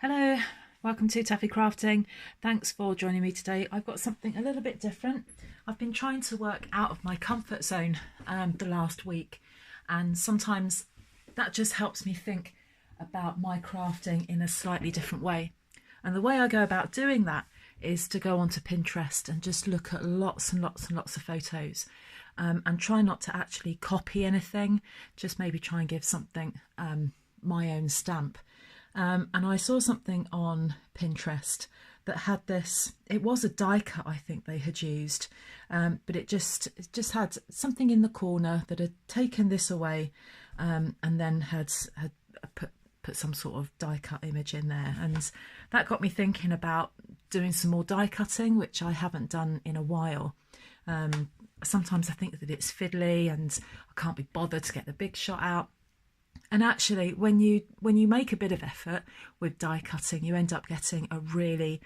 Hello, welcome to Taffy Crafting. Thanks for joining me today. I've got something a little bit different. I've been trying to work out of my comfort zone the last week, and sometimes that just helps me think about my crafting in a slightly different way. And the way I go about doing that is to go onto Pinterest and just look at lots and lots and lots of photos and try not to actually copy anything, just maybe try and give something my own stamp. And I saw something on Pinterest that had this, it was a die cut I think they had used, but it just had something in the corner that had taken this away and then had put some sort of die cut image in there, and that got me thinking about doing some more die cutting, which I haven't done in a while. Sometimes I think that it's fiddly and I can't be bothered to get the big shot out. And actually, when you make a bit of effort with die cutting, you end up getting a really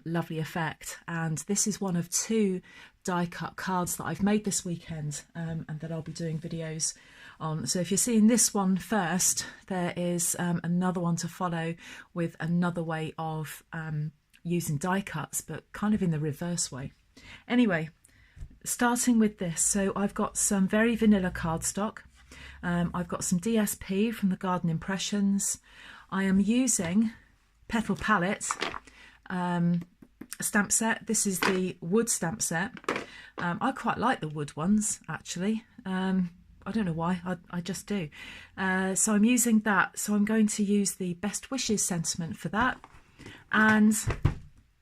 lovely effect. And this is one of two die cut cards that I've made this weekend and that I'll be doing videos on. So if you're seeing this one first, there is another one to follow with another way of using die cuts, but kind of in the reverse way. Anyway, starting with this, so I've got some very vanilla cardstock. I've got some DSP from the Garden Impressions. I am using Petal palette stamp set. This is the wood stamp set. I quite like the wood ones actually. I don't know why, I just do. So I'm using that. So I'm going to use the Best Wishes sentiment for that, and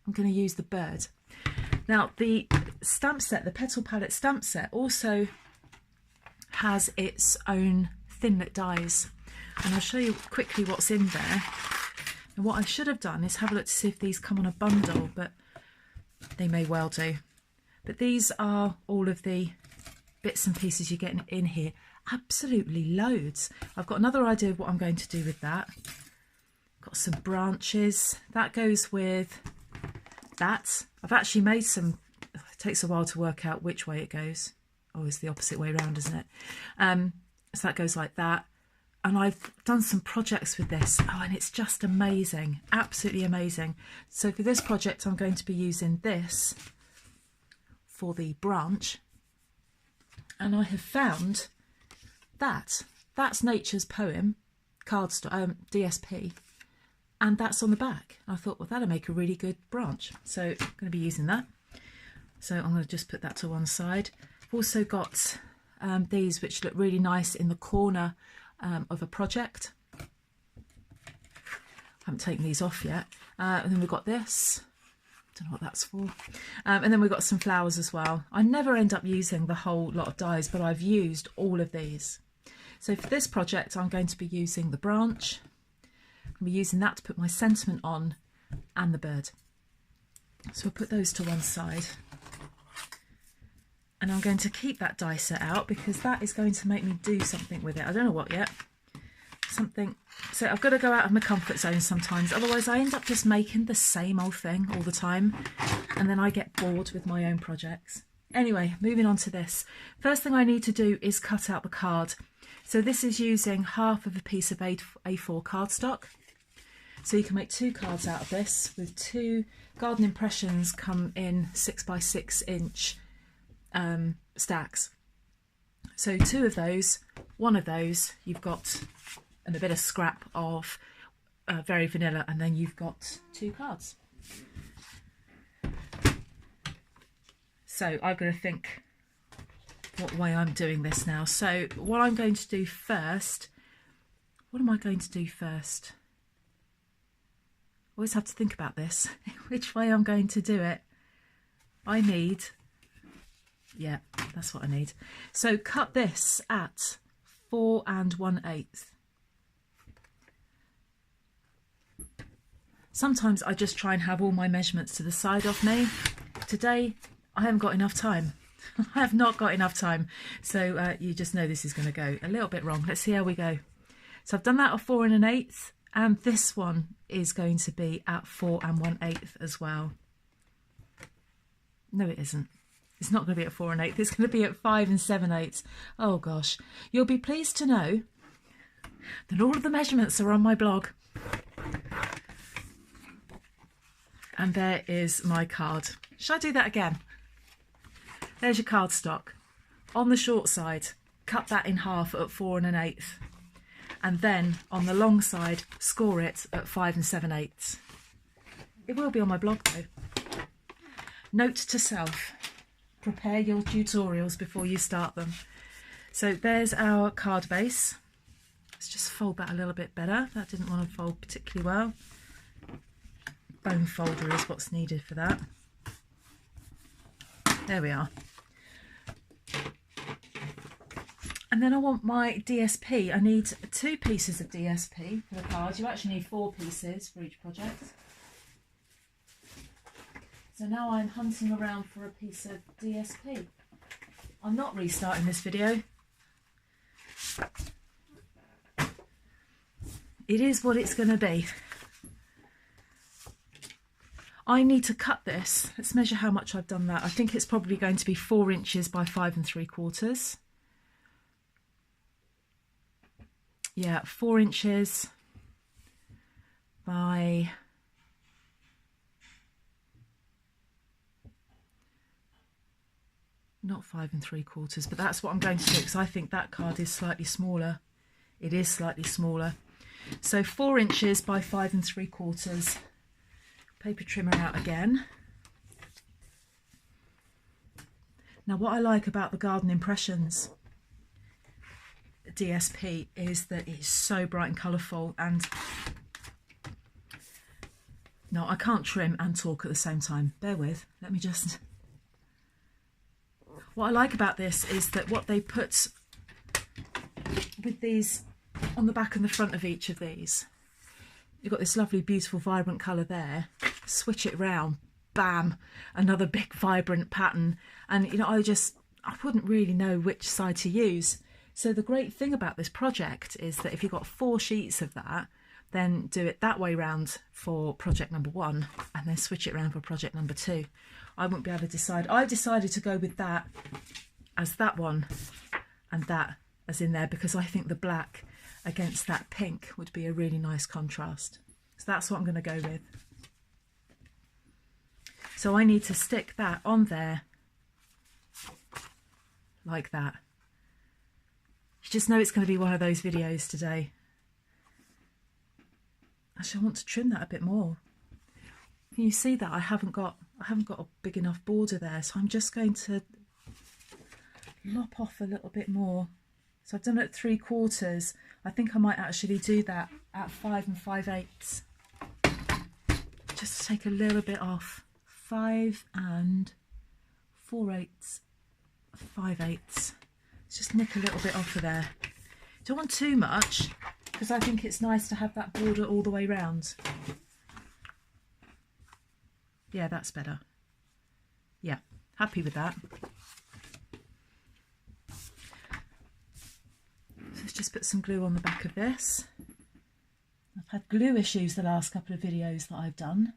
I'm going to use the bird. Now the stamp set, the Petal palette stamp set, also has its own thinlit dies, and I'll show you quickly what's in there. And what I should have done is have a look to see if these come on a bundle, but they may well do. But these are all of the bits and pieces you get in here. Absolutely loads. I've got another idea of what I'm going to do with that. Got some branches that goes with that. I've actually made some. It takes a while to work out which way it goes. Oh, it's the opposite way around, isn't it? So that goes like that. And I've done some projects with this. Oh, and it's just amazing. Absolutely amazing. So for this project, I'm going to be using this for the branch. And I have found that. That's Nature's Poem cardstock, DSP. And that's on the back. I thought, well, that'll make a really good branch. So I'm going to be using that. So I'm going to just put that to one side. I've also got these which look really nice in the corner of a project. I haven't taken these off yet. And then we've got this. Don't know what that's for. And then we've got some flowers as well. I never end up using the whole lot of dies, but I've used all of these. So for this project, I'm going to be using the branch. I'll be using that to put my sentiment on, and the bird. So I'll put those to one side. And I'm going to keep that die set out because that is going to make me do something with it. I don't know what yet. Something. So I've got to go out of my comfort zone sometimes. Otherwise I end up just making the same old thing all the time. And then I get bored with my own projects. Anyway, moving on to this. First thing I need to do is cut out the card. So this is using half of a piece of A4 cardstock. So you can make two cards out of this with two Garden Impressions come in 6x6 inch stacks. So two of those, one of those you've got, and a bit of scrap of very vanilla, and then you've got two cards. So I've got to think what way I'm doing this now. So what I'm going to do first, what am I going to do first? I always have to think about this, which way I'm going to do it. I need, yeah, that's what I need. So cut this at 4 1/8. Sometimes I just try and have all my measurements to the side of me. Today, I haven't got enough time. I have not got enough time. So you just know this is going to go a little bit wrong. Let's see how we go. So I've done that at 4 1/8, and this one is going to be at 4 1/8 as well. No, it isn't. It's not going to be at 4 1/8. It's going to be at 5 7/8. Oh gosh. You'll be pleased to know that all of the measurements are on my blog. And there is my card. Should I do that again? There's your cardstock. On the short side, cut that in half at 4 1/8. And then on the long side, score it at 5 7/8. It will be on my blog though. Note to self, prepare your tutorials before you start them. So there's our card base. Let's just fold that a little bit better. That didn't want to fold particularly well. Bone folder is what's needed for that. There we are. And then I want my DSP. I need 2 pieces of DSP for the card. You actually need 4 pieces for each project. So now I'm hunting around for a piece of DSP. I'm not restarting this video. It is what it's going to be. I need to cut this. Let's measure how much I've done that. I think it's probably going to be 4 inches by 5 3/4. Yeah, 4 inches by not 5 3/4, but that's what I'm going to do because I think that card is slightly smaller. It is slightly smaller. So 4 inches by 5 3/4. Paper trimmer out again. Now what I like about the Garden Impressions DSP is that it's so bright and colourful, and no, I can't trim and talk at the same time. Bear with, let me just... What I like about this is that what they put with these on the back and the front of each of these, you've got this lovely beautiful vibrant colour there. Switch it round, bam, another big vibrant pattern. And you know, I wouldn't really know which side to use. So the great thing about this project is that if you've got 4 sheets of that, then do it that way round for project number 1 and then switch it around for project number 2. I won't be able to decide. I've decided to go with that as that one and that as in there because I think the black against that pink would be a really nice contrast. So that's what I'm going to go with. So I need to stick that on there like that. You just know it's going to be one of those videos today. Actually, I want to trim that a bit more. Can you see that I haven't got a big enough border there, so I'm just going to lop off a little bit more. So I've done it at 3/4. I think I might actually do that at 5 5/8. Just to take a little bit off. 5 4/8, 5/8. Let's just nick a little bit off of there. Don't want too much because I think it's nice to have that border all the way round. Yeah, that's better. Yeah, happy with that. So let's just put some glue on the back of this. I've had glue issues the last couple of videos that I've done,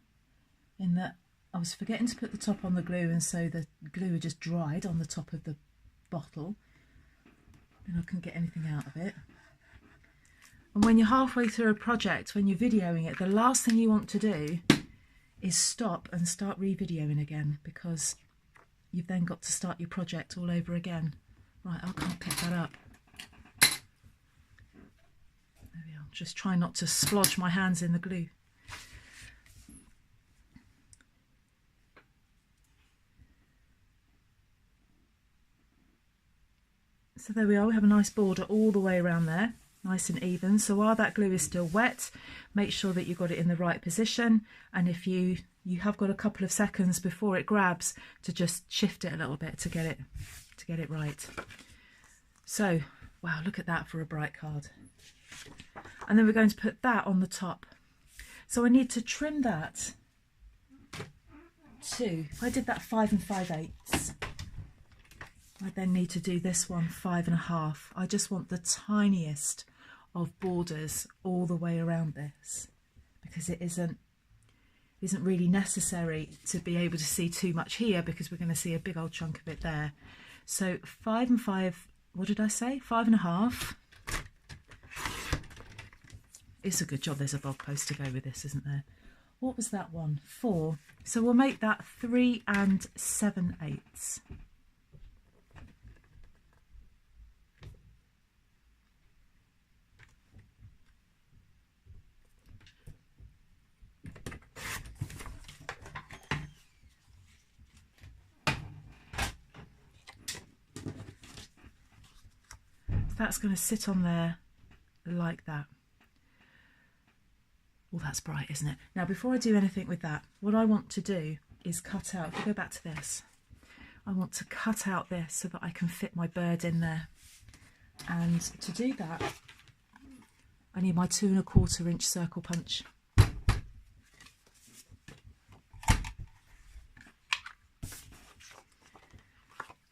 in that I was forgetting to put the top on the glue, and so the glue just dried on the top of the bottle and I couldn't get anything out of it. And when you're halfway through a project, when you're videoing it, the last thing you want to do is stop and start re-videoing again, because you've then got to start your project all over again. Right, I can't pick that up. There we are. Just try not to splodge my hands in the glue. So there we are, we have a nice border all the way around there, nice and even. So while that glue is still wet, make sure that you've got it in the right position, and if you have got a couple of seconds before it grabs to just shift it a little bit to get it right. So wow, look at that for a bright card. And then we're going to put that on the top. So I need to trim that to, if I did that 5 5/8, I then need to do this one 5 1/2. I just want the tiniest of borders all the way around this, because it isn't really necessary to be able to see too much here, because we're going to see a big old chunk of it there. So 5 5, what did I say? 5 1/2. It's a good job there's a blog post to go with this, isn't there? what was that one? 4. So we'll make that 3 7/8. That's going to sit on there like that. Well, that's bright, isn't it? Now, before I do anything with that, what I want to do is cut out, if we go back to this, I want to cut out this so that I can fit my bird in there. And to do that, I need my 2 1/4 inch circle punch.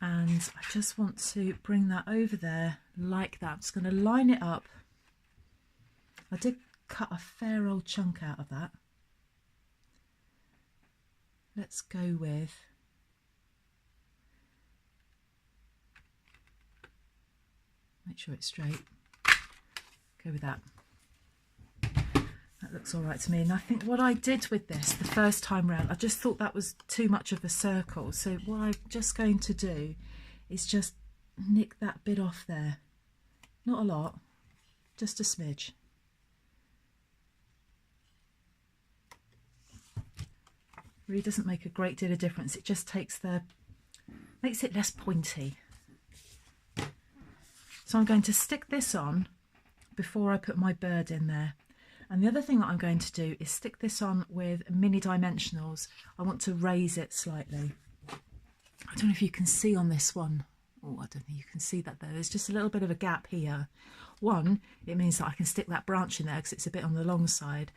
And I just want to bring that over there like that. I'm just going to line it up. I did cut a fair old chunk out of that. Let's go with make sure it's straight. Go with that. That looks all right to me. And I think what I did with this the first time round, I just thought that was too much of a circle. So what I'm just going to do is just nick that bit off there. Not a lot, just a smidge. Really doesn't make a great deal of difference. It just makes it less pointy. So I'm going to stick this on before I put my bird in there. And the other thing that I'm going to do is stick this on with mini dimensionals. I want to raise it slightly. I don't know if you can see on this one. Oh, I don't think you can see that there. There's just a little bit of a gap here. One, it means that I can stick that branch in there because it's a bit on the long side.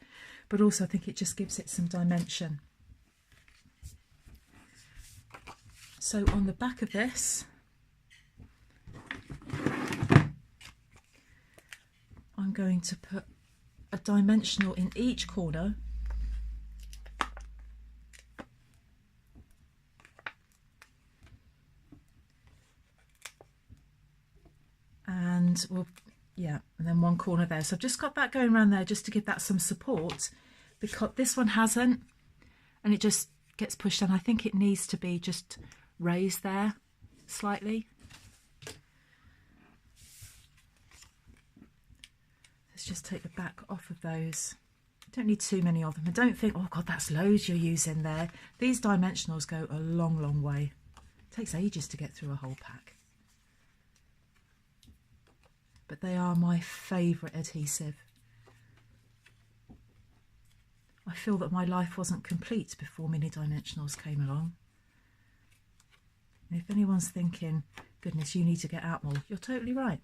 But also I think it just gives it some dimension. So on the back of this, I'm going to put a dimensional in each corner. And and then one corner there. So I've just got that going around there just to give that some support, because this one hasn't, and it just gets pushed down. I think it needs to be just raised there slightly. Let's just take the back off of those. Don't need too many of them. And don't think, oh God, that's loads you're using there. These dimensionals go a long, long way. It takes ages to get through a whole pack. But they are my favourite adhesive. I feel that my life wasn't complete before mini dimensionals came along. And if anyone's thinking, goodness, you need to get out more, you're totally right.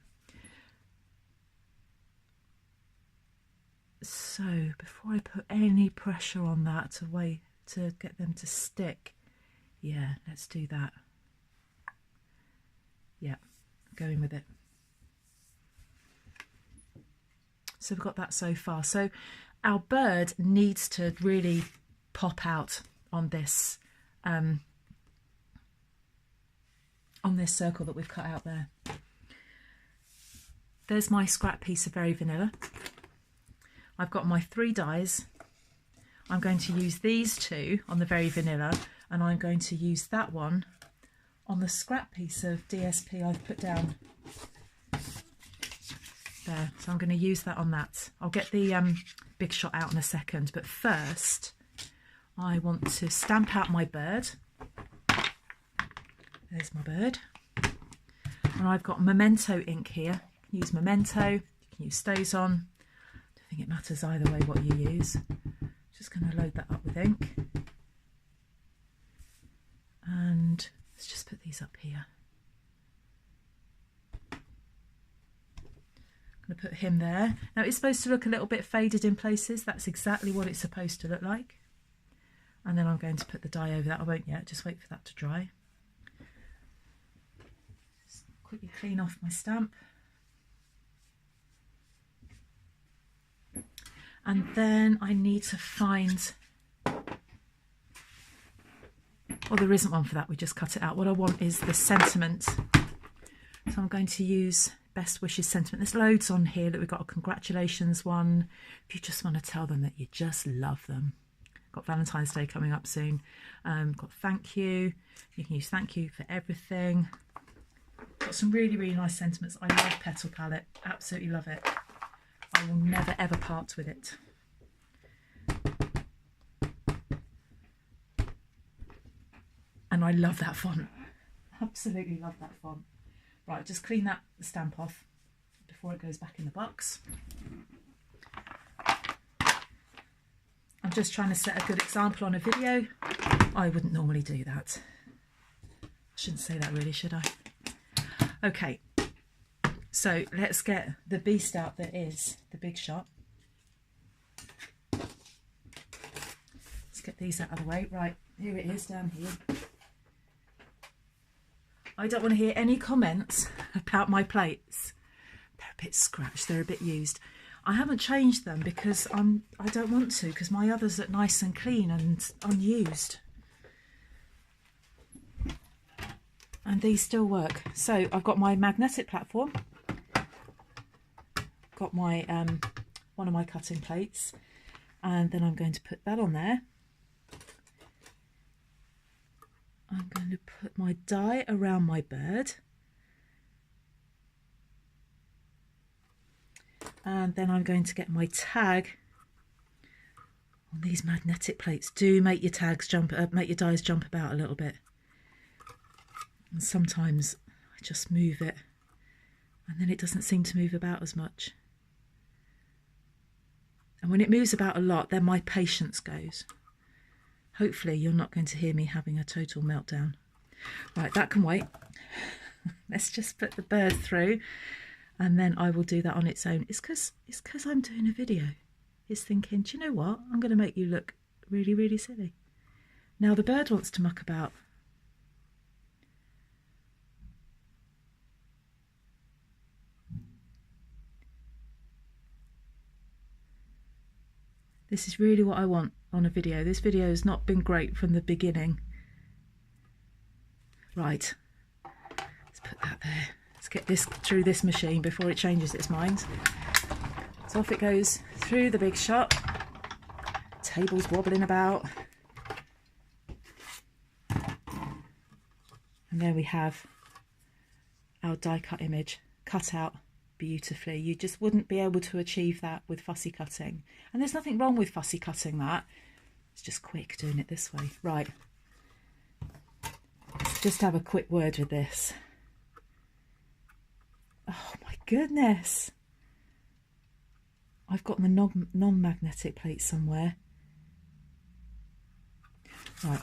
So before I put any pressure on that to get them to stick, yeah, let's do that. Yeah, going with it. So we've got that so far. So our bird needs to really pop out on this circle that we've cut out there. There's my scrap piece of Very Vanilla. I've got my 3 dies. I'm going to use these 2 on the Very Vanilla, and I'm going to use that one on the scrap piece of DSP I've put down there. So I'm going to use that on that. I'll get the big shot out in a second, but first I want to stamp out my bird. There's my bird. And I've got Memento ink here. You can use Memento, you can use StazOn. I think it matters either way what you use. Just going to load that up with ink. And let's just put these up here. I'm going to put him there. Now it's supposed to look a little bit faded in places. That's exactly what it's supposed to look like. And then I'm going to put the die over that. I won't yet, just wait for that to dry. Just quickly clean off my stamp. And then I need to find, well, there isn't one for that, we just cut it out. What I want is the sentiment. So I'm going to use Best Wishes sentiment. There's loads on here that we've got a congratulations one. If you just want to tell them that you just love them. Got Valentine's Day coming up soon. Got thank you. You can use thank you for everything. Got some really, really nice sentiments. I love Petal palette. Absolutely love it. I will never ever part with it. And I love that font. Absolutely love that font. Right, just clean that stamp off before it goes back in the box. I'm just trying to set a good example on a video. I wouldn't normally do that. I shouldn't say that really, should I? Okay, so let's get the beast out that is the Big Shot. Let's get these out of the way. Right, here it is down here. I don't want to hear any comments about my plates. They're a bit scratched, they're a bit used. I haven't changed them because I don't want to, because my others look nice and clean and unused. And these still work. So I've got my magnetic platform, got my one of my cutting plates, and then I'm going to put that on there. I'm going to put my die around my bird, and then I'm going to get my tag on these magnetic plates. Do make your tags jump, make your dies jump about a little bit. And sometimes I just move it and then it doesn't seem to move about as much. And when it moves about a lot, then my patience goes. Hopefully you're not going to hear me having a total meltdown. Right, that can wait. Let's just put the bird through and then I will do that on its own. It's because I'm doing a video. It's thinking, do you know what? I'm going to make you look really, really silly. Now the bird wants to muck about. This is really what I want on a video. This video has not been great from the beginning. Right, let's put that there. Let's get this through this machine before it changes its mind. So off it goes through the Big Shot. Table's wobbling about. And there we have our die cut image cut out beautifully. You just wouldn't be able to achieve that with fussy cutting, and there's nothing wrong with fussy cutting that. It's just quick doing it this way. Right, let's just have a quick word with this. Oh my goodness, I've got the non-magnetic plate somewhere. Right,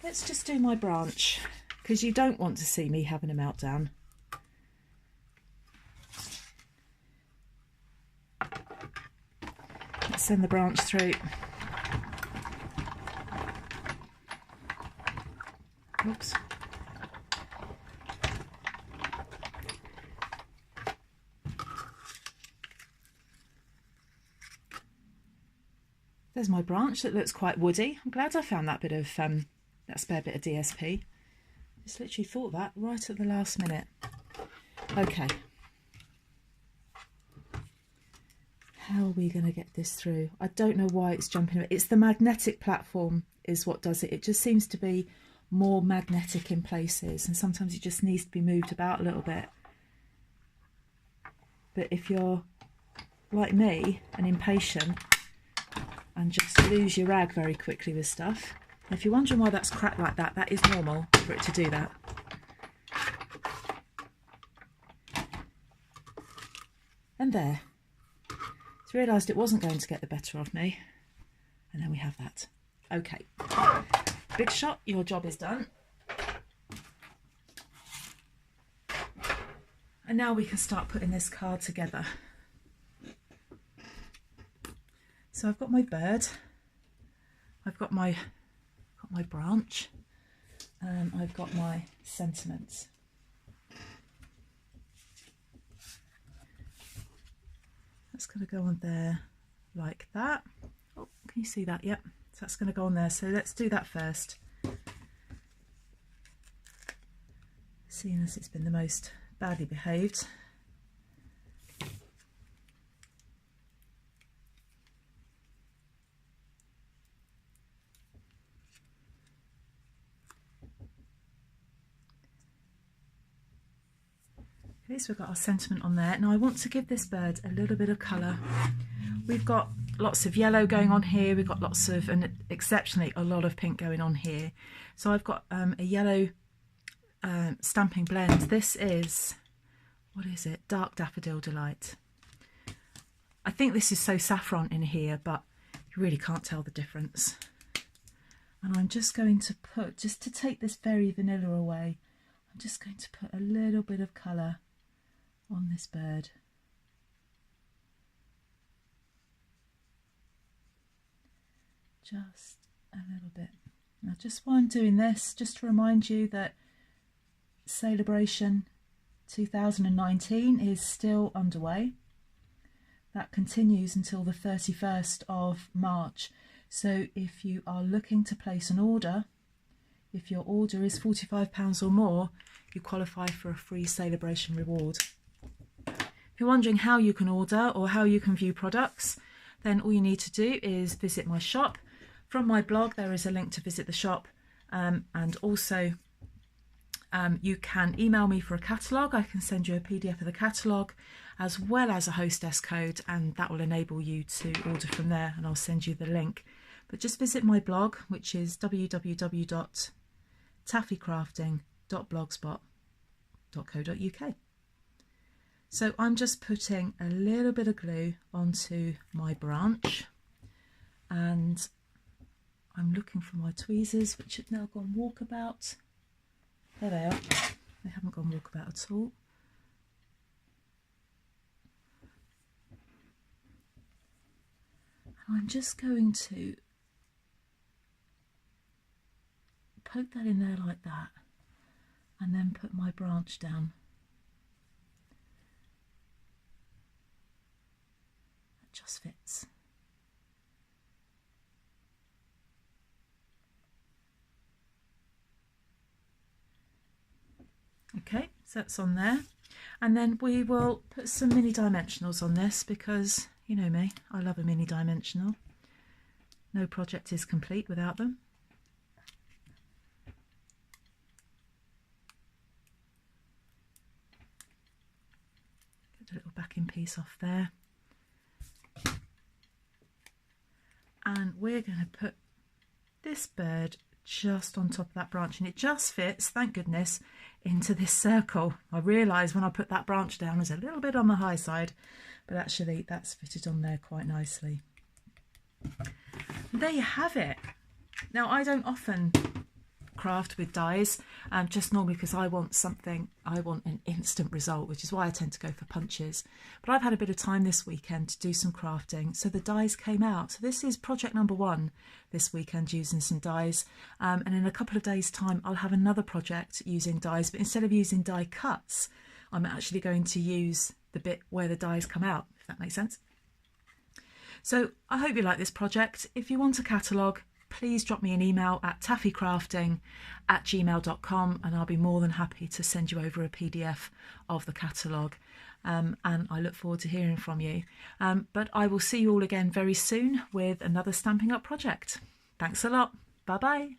let's just do my branch, because you don't want to see me having a meltdown. Let's send the branch through. Oops. There's my branch that looks quite woody. I'm glad I found that bit of that spare bit of DSP. Just literally thought that right at the last minute. Okay. How are we going to get this through? I don't know why it's jumping. It's the magnetic platform is what does it. It just seems to be more magnetic in places, and sometimes it just needs to be moved about a little bit. But if you're like me and impatient and just lose your rag very quickly with stuff, if you're wondering why that's cracked like that, that is normal for it to do that. And there. Realised it wasn't going to get the better of me, and then we have that. Okay, Big Shot, your job is done, and now we can start putting this card together. So I've got my bird, I've got my branch, and I've got my sentiments. That's going to go on there like that. Oh, can you see that? Yep, so that's going to go on there. So let's do that first. Seeing as it's been the most badly behaved. Okay, so we've got our sentiment on there. Now I want to give this bird a little bit of colour. We've got lots of yellow going on here, we've got lots of, and exceptionally a lot of pink going on here. So I've got a yellow Stampin' blend. This is, what is it? Dark Daffodil Delight. I think this is so saffron in here, but you really can't tell the difference. And I'm just going to put, just to take this very vanilla away, I'm just going to put a little bit of colour on this bird. Just a little bit. Now just while I'm doing this, just to remind you that Celebration 2019 is still underway. That continues until the 31st of March. So if you are looking to place an order, if your order is £45 or more, you qualify for a free Celebration reward. If you're wondering how you can order or how you can view products, then all you need to do is visit my shop. From my blog there is a link to visit the shop, and also you can email me for a catalogue. I can send you a PDF of the catalogue as well as a hostess code, and that will enable you to order from there, and I'll send you the link. But just visit my blog, which is www.taffycrafting.blogspot.co.uk. So I'm just putting a little bit of glue onto my branch, and I'm looking for my tweezers, which have now gone walkabout. There they are. They haven't gone walkabout at all. I'm just going to poke that in there like that, and then put my branch down. That just fits. Okay, so that's on there, and then we will put some mini dimensionals on this because you know me, I love a mini dimensional. No project is complete without them. Get a little backing piece off there, and we're going to put this bird just on top of that branch, and it just fits, thank goodness, into this circle. I realised when I put that branch down it was a little bit on the high side, but actually that's fitted on there quite nicely. And there you have it. Now I don't often craft with dies, just normally because I want an instant result, which is why I tend to go for punches. But I've had a bit of time this weekend to do some crafting, so the dies came out. So this is project number 1 this weekend, using some dies, and in a couple of days time I'll have another project using dies, but instead of using die cuts I'm actually going to use the bit where the dies come out, if that makes sense. So I hope you like this project. If you want a catalogue, please drop me an email at taffycrafting@gmail.com, and I'll be more than happy to send you over a PDF of the catalogue, and I look forward to hearing from you. But I will see you all again very soon with another Stampin' Up project. Thanks a lot. Bye bye.